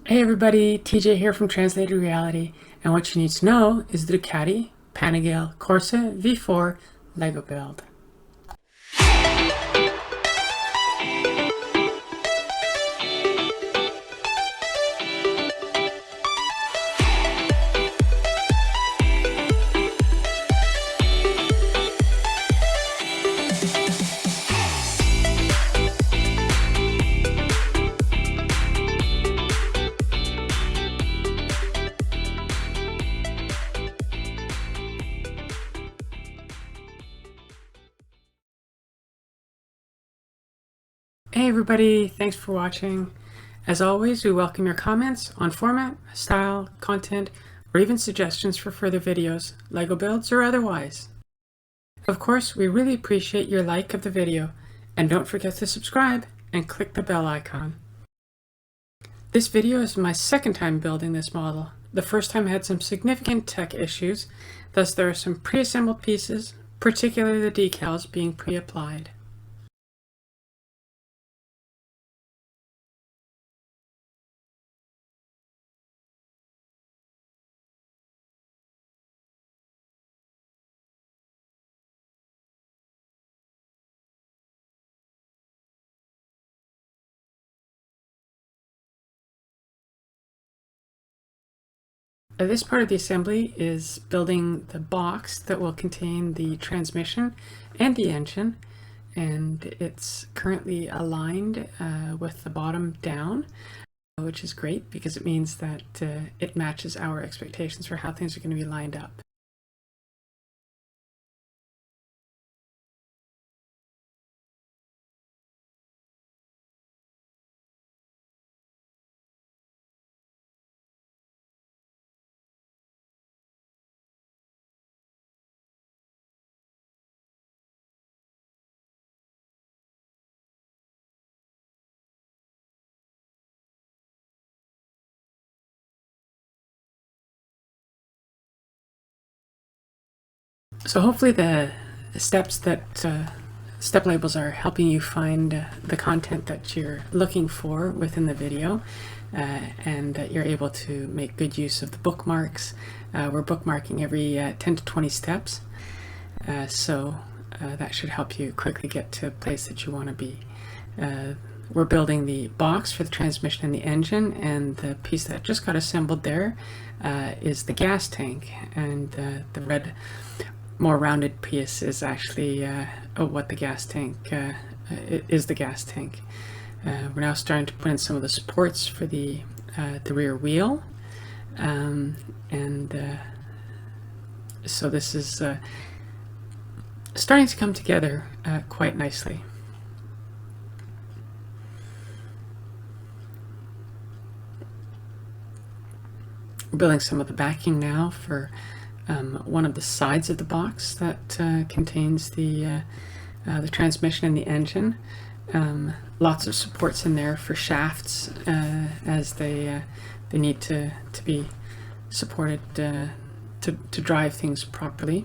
Hey everybody, TJ here from Translated Reality, and what you need to know is the Ducati Panigale Corse V4 Lego build. Hey everybody, thanks for watching. As always, we welcome your comments on format, style, content, or even suggestions for further videos, Lego builds or otherwise. Of course, we really appreciate your like of the video, and don't forget to subscribe and click the bell icon. This video is my second time building this model. The first time I had some significant tech issues, thus there are some pre-assembled pieces, particularly the decals, being pre-applied. This part of the assembly is building the box that will contain the transmission and the engine, and it's currently aligned with the bottom down, which is great because it means that it matches our expectations for how things are going to be lined up. So hopefully the steps that step labels are helping you find the content that you're looking for within the video, and that you're able to make good use of the bookmarks. We're bookmarking every 10 to 20 steps, so that should help you quickly get to a place that you want to be. We're building the box for the transmission and the engine, and the piece that just got assembled there is the gas tank, and the red more rounded piece is actually what the gas tank is. The gas tank. We're now starting to put in some of the supports for the rear wheel, and so this is starting to come together quite nicely. We're building some of the backing now for one of the sides of the box that contains the transmission and the engine. Lots of supports in there for shafts as they need to be supported to drive things properly.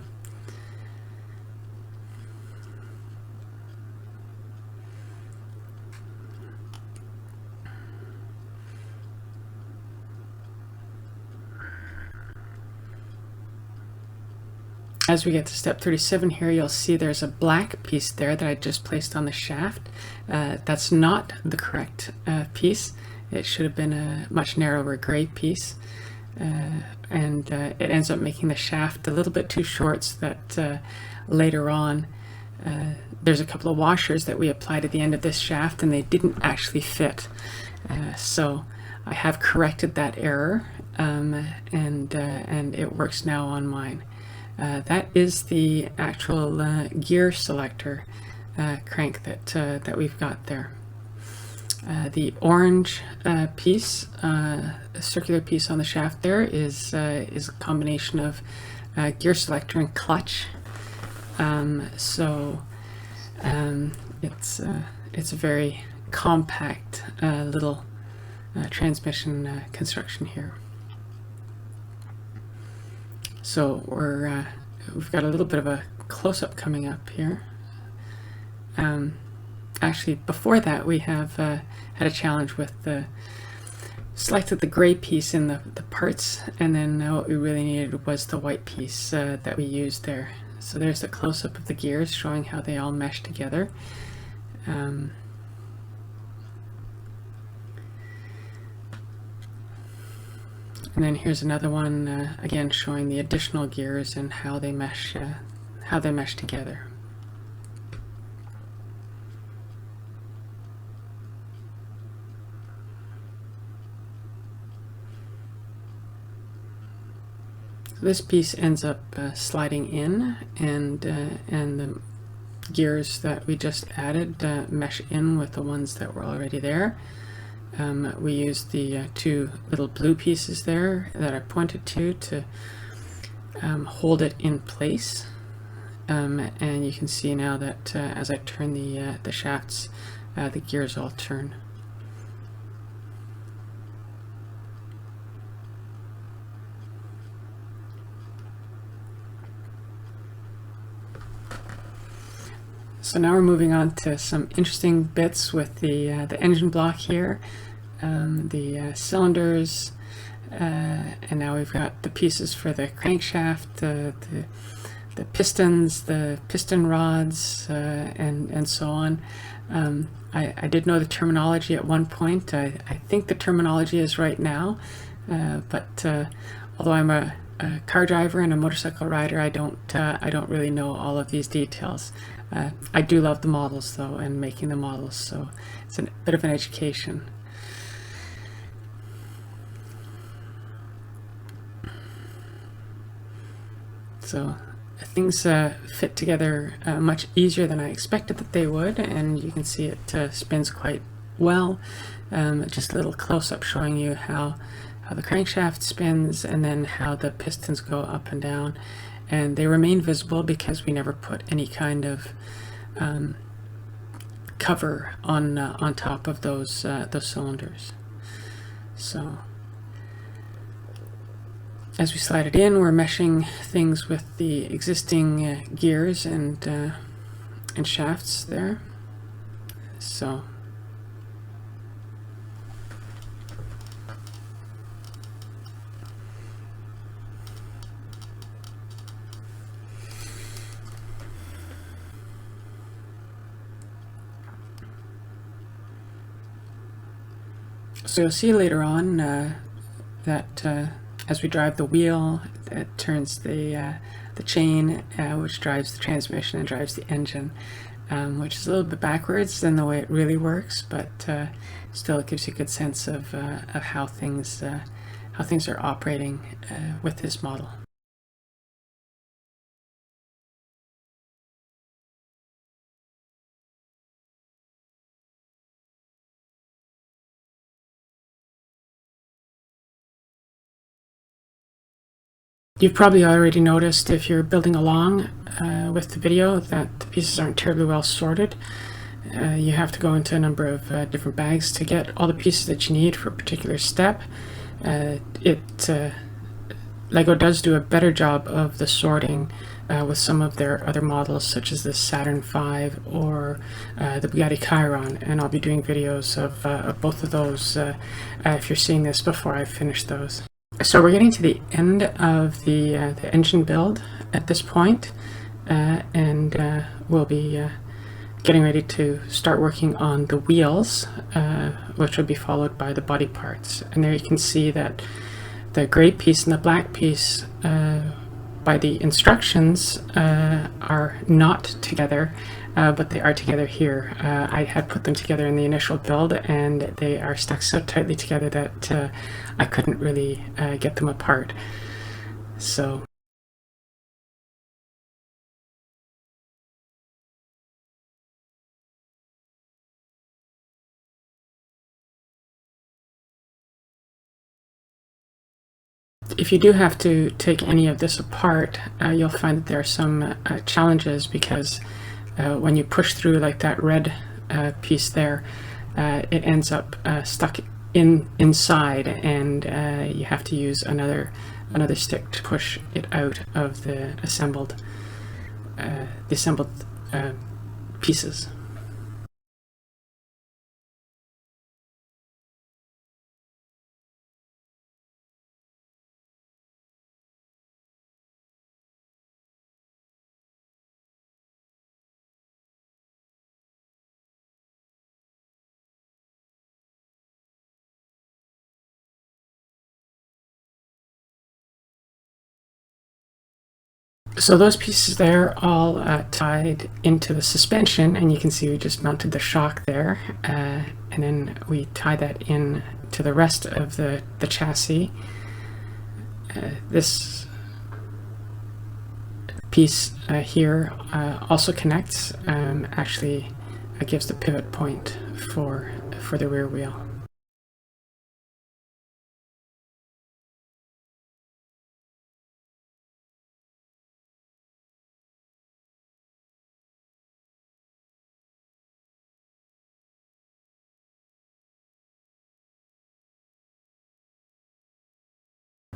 As we get to step 37 here, you'll see there's a black piece there that I just placed on the shaft. That's not the correct piece. It should have been a much narrower gray piece, and it ends up making the shaft a little bit too short, so that later on there's a couple of washers that we applied at the end of this shaft and they didn't actually fit. So I have corrected that error, and it works now on mine. That is the actual gear selector crank that we've got there. The orange piece, circular piece on the shaft there, is a combination of gear selector and clutch. So it's a very compact little transmission construction here. So we've got a little bit of a close-up coming up here. Actually, before that, we have had a challenge with the Selected the gray piece in the parts, and then what we really needed was the white piece that we used there. So there's a close-up of the gears showing how they all mesh together. And then here's another one, again showing the additional gears and how they mesh together. This piece ends up sliding in, and the gears that we just added mesh in with the ones that were already there. We used the two little blue pieces there that I pointed to hold it in place, and you can see now that as I turn the shafts, the gears all turn. So now we're moving on to some interesting bits with the engine block here, the cylinders, and now we've got the pieces for the crankshaft, the pistons, the piston rods, and so on. I did know the terminology at one point. I think the terminology is right now, but although I'm a car driver and a motorcycle rider, I don't really know all of these details. I do love the models though, and making the models, so it's a bit of an education. So things fit together much easier than I expected that they would, and you can see it spins quite well. Just a little close-up showing you how the crankshaft spins and then how the pistons go up and down, and they remain visible because we never put any kind of cover on top of those cylinders. So as we slide it in, we're meshing things with the existing gears and shafts there. So you'll see later on that as we drive the wheel, it turns the chain, which drives the transmission and drives the engine, which is a little bit backwards than the way it really works, but still it gives you a good sense of how things are operating with this model. You've probably already noticed, if you're building along with the video, that the pieces aren't terribly well sorted. You have to go into a number of different bags to get all the pieces that you need for a particular step. LEGO does do a better job of the sorting with some of their other models, such as the Saturn V or the Bugatti Chiron, and I'll be doing videos of both of those if you're seeing this before I finish those. So we're getting to the end of the engine build at this point, and we'll be getting ready to start working on the wheels, which will be followed by the body parts. And there you can see that the gray piece and the black piece, by the instructions, are not together, but they are together here. I had put them together in the initial build, and they are stuck so tightly together that I couldn't really get them apart. So if you do have to take any of this apart, you'll find that there are some challenges, because when you push through like that red piece there, it ends up stuck inside, and you have to use another stick to push it out of the assembled pieces. So those pieces there all tied into the suspension, and you can see we just mounted the shock there, and then we tie that in to the rest of the chassis. This piece here also connects, actually gives the pivot point for the rear wheel.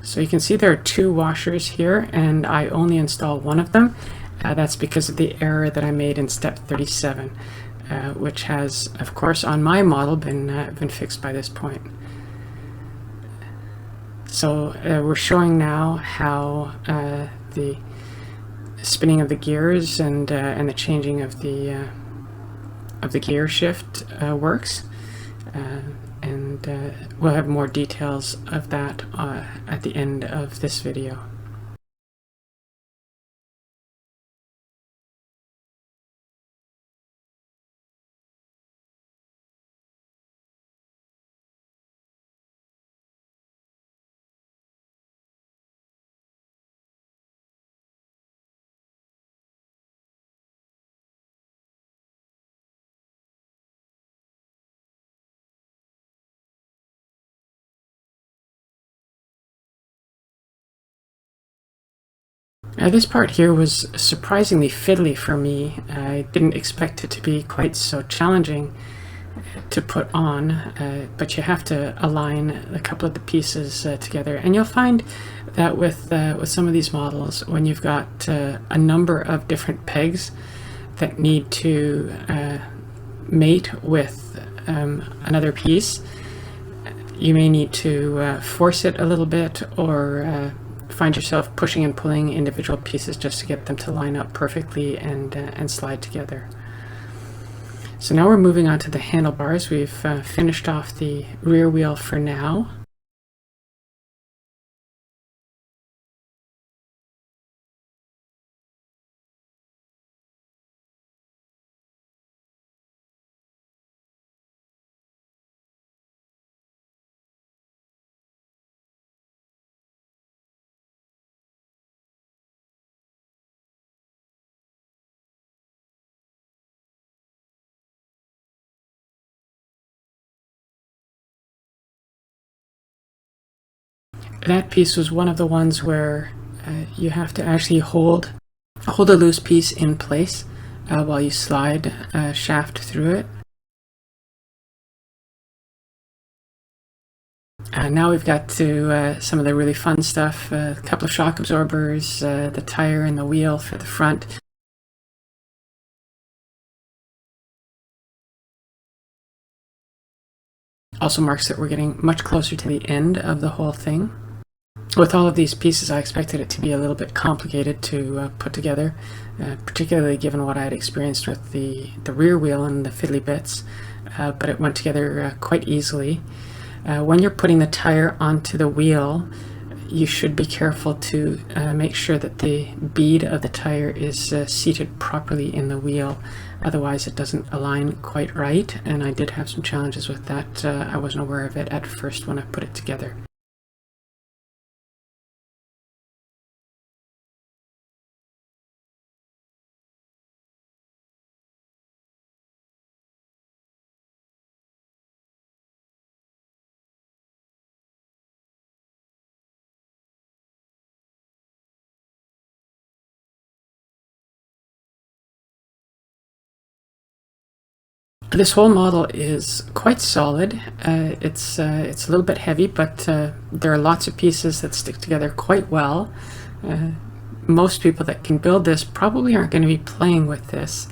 So you can see there are two washers here, and I only install one of them. That's because of the error that I made in step 37, which has, of course, on my model been fixed by this point. So we're showing now how the spinning of the gears and the changing of the gear shift works. And we'll have more details of that at the end of this video. This part here was surprisingly fiddly for me. I didn't expect it to be quite so challenging to put on, but you have to align a couple of the pieces together, and you'll find that with some of these models, when you've got a number of different pegs that need to mate with another piece, you may need to force it a little bit, or find yourself pushing and pulling individual pieces just to get them to line up perfectly and slide together. So now we're moving on to the handlebars. We've finished off the rear wheel for now. That piece was one of the ones where you have to actually hold a loose piece in place while you slide a shaft through it. Now we've got to some of the really fun stuff, a couple of shock absorbers, the tire and the wheel for the front. Also marks that we're getting much closer to the end of the whole thing. With all of these pieces, I expected it to be a little bit complicated to put together, particularly given what I had experienced with the rear wheel and the fiddly bits, but it went together quite easily. When you're putting the tire onto the wheel, you should be careful to make sure that the bead of the tire is seated properly in the wheel. Otherwise it doesn't align quite right, and I did have some challenges with that. I wasn't aware of it at first when I put it together. This whole model is quite solid. It's a little bit heavy, but there are lots of pieces that stick together quite well. Most people that can build this probably aren't going to be playing with this,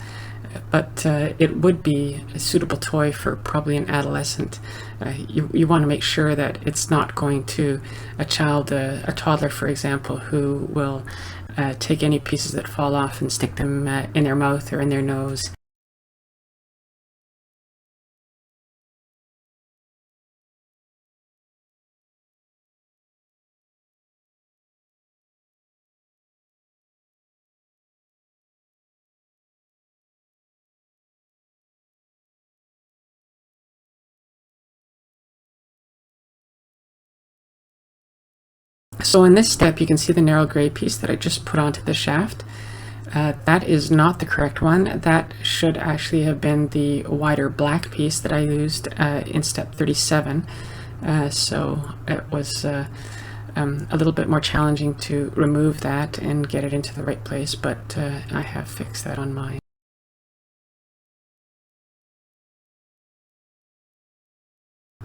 but it would be a suitable toy for probably an adolescent. You want to make sure that it's not going to a child, a toddler for example, who will take any pieces that fall off and stick them in their mouth or in their nose. So in this step, you can see the narrow gray piece that I just put onto the shaft. That is not the correct one. That should actually have been the wider black piece that I used in step 37. So it was a little bit more challenging to remove that and get it into the right place, but I have fixed that on mine.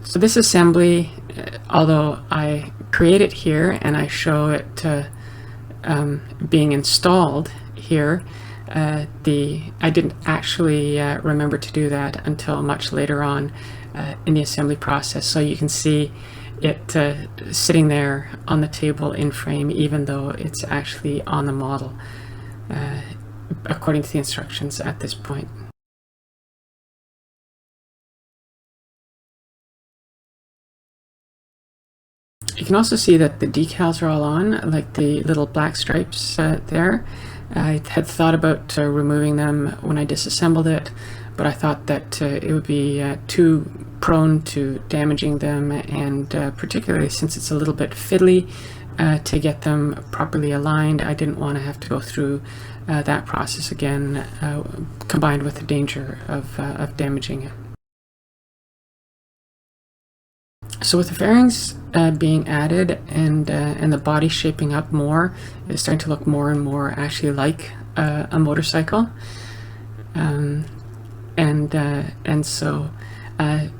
So this assembly, although I create it here and I show it being installed here, I didn't actually remember to do that until much later on in the assembly process. So you can see it sitting there on the table in frame, even though it's actually on the model according to the instructions at this point. You can also see that the decals are all on, like the little black stripes there. I had thought about removing them when I disassembled it, but I thought that it would be too prone to damaging them, and particularly since it's a little bit fiddly to get them properly aligned, I didn't want to have to go through that process again, combined with the danger of damaging it. So with the fairings being added and the body shaping up more, it's starting to look more and more actually like a motorcycle, and so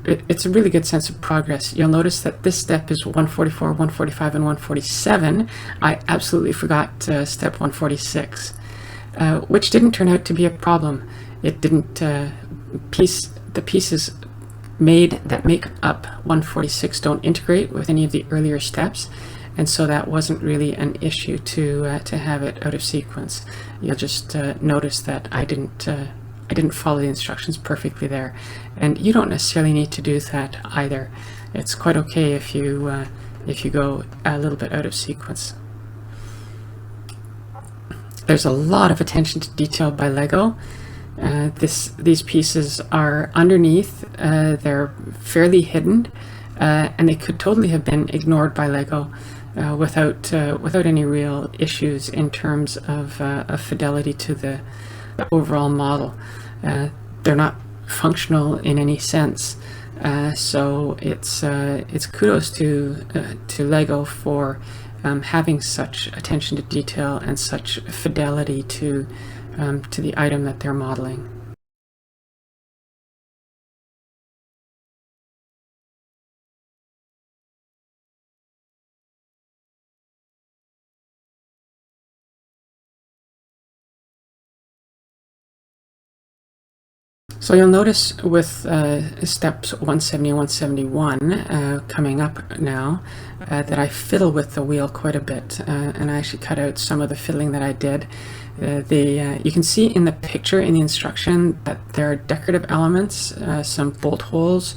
it's a really good sense of progress. You'll notice that this step is 144, 145, and 147. I absolutely forgot step 146, which didn't turn out to be a problem. It didn't the pieces that make up 146 don't integrate with any of the earlier steps, and so that wasn't really an issue to have it out of sequence. You'll just notice that I didn't follow the instructions perfectly there, and you don't necessarily need to do that either. It's quite okay if you go a little bit out of sequence. There's a lot of attention to detail by LEGO. These pieces are underneath, they're fairly hidden, and they could totally have been ignored by LEGO without any real issues in terms of fidelity to the overall model. They're not functional in any sense, so it's kudos to LEGO for having such attention to detail and such fidelity to the item that they're modeling. So you'll notice with steps 170 and 171 coming up now that I fiddle with the wheel quite a bit, and I actually cut out some of the fiddling that I did. You can see in the picture in the instruction that there are decorative elements, some bolt holes,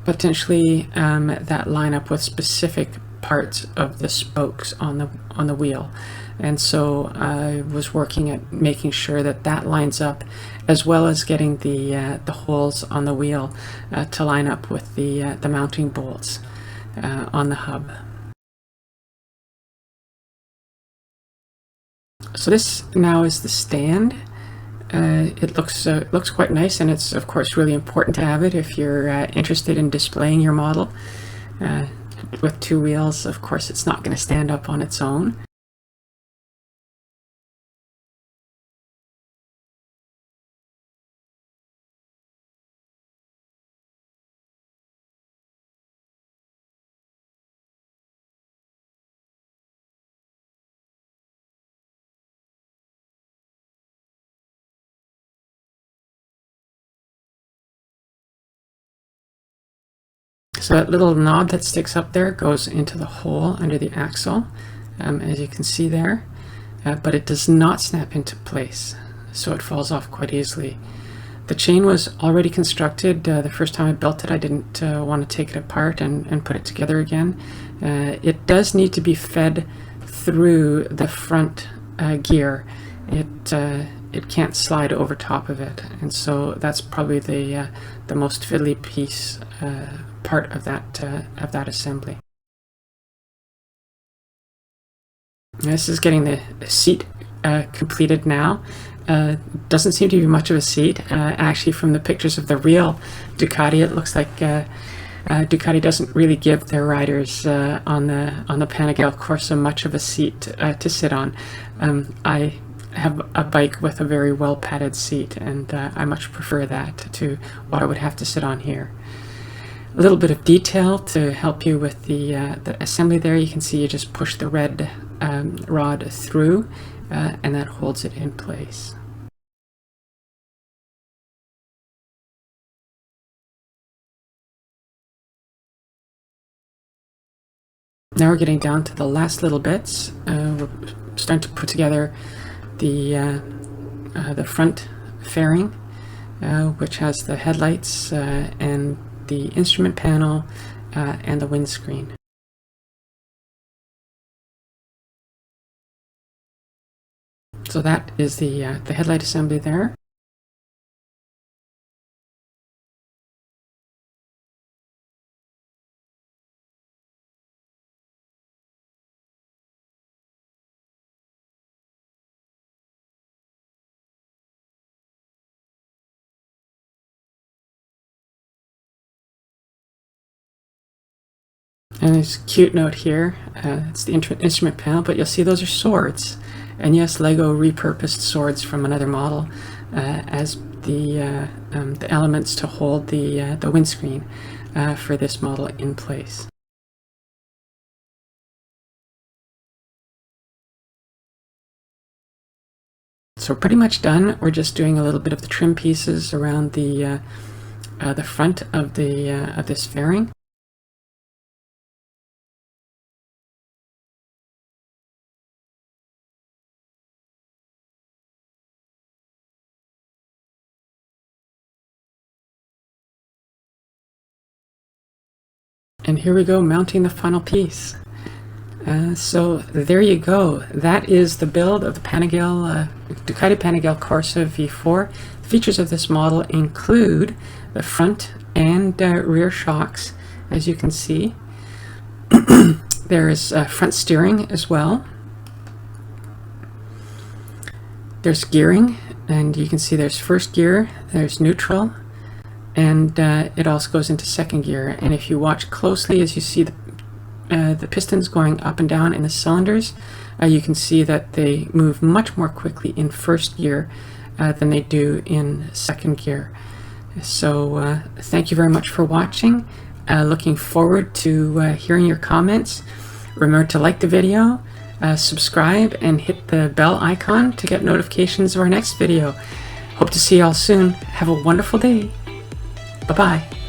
potentially that line up with specific parts of the spokes on the wheel, and so I was working at making sure that that lines up, as well as getting the holes on the wheel to line up with the mounting bolts on the hub. So this now is the stand. It looks quite nice, and it's of course really important to have it if you're interested in displaying your model. With two wheels, of course, it's not going to stand up on its own. So that little knob that sticks up there goes into the hole under the axle, as you can see there, but it does not snap into place, so it falls off quite easily. The chain was already constructed. The first time I built it, I didn't want to take it apart and put it together again. It does need to be fed through the front gear. It can't slide over top of it, and so that's probably the most fiddly piece part of that assembly. This is getting the seat completed now. Doesn't seem to be much of a seat. Actually, from the pictures of the real Ducati, it looks like Ducati doesn't really give their riders on the Panigale Corse much of a seat to sit on. I have a bike with a very well padded seat, and I much prefer that to what I would have to sit on here. A little bit of detail to help you with the assembly there. You can see you just push the red rod through and that holds it in place. Now we're getting down to the last little bits. We're starting to put together the front fairing, which has the headlights and the instrument panel and the windscreen. So that is the headlight assembly there. And there's a cute note here. It's the instrument panel, but you'll see those are swords. And yes, Lego repurposed swords from another model as the elements to hold the windscreen for this model in place. So we're pretty much done. We're just doing a little bit of the trim pieces around the front of this fairing. And here we go, mounting the final piece. So there you go. That is the build of the Ducati Panigale Corse V4. Features of this model include the front and rear shocks, as you can see. There is front steering as well. There's gearing, and you can see there's first gear, there's neutral, and it also goes into second gear. And if you watch closely, as you see the pistons going up and down in the cylinders, you can see that they move much more quickly in first gear than they do in second gear. So thank you very much for watching. Looking forward to hearing your comments. Remember to like the video, subscribe, and hit the bell icon to get notifications of our next video. Hope to see you all soon. Have a wonderful day. Bye-bye.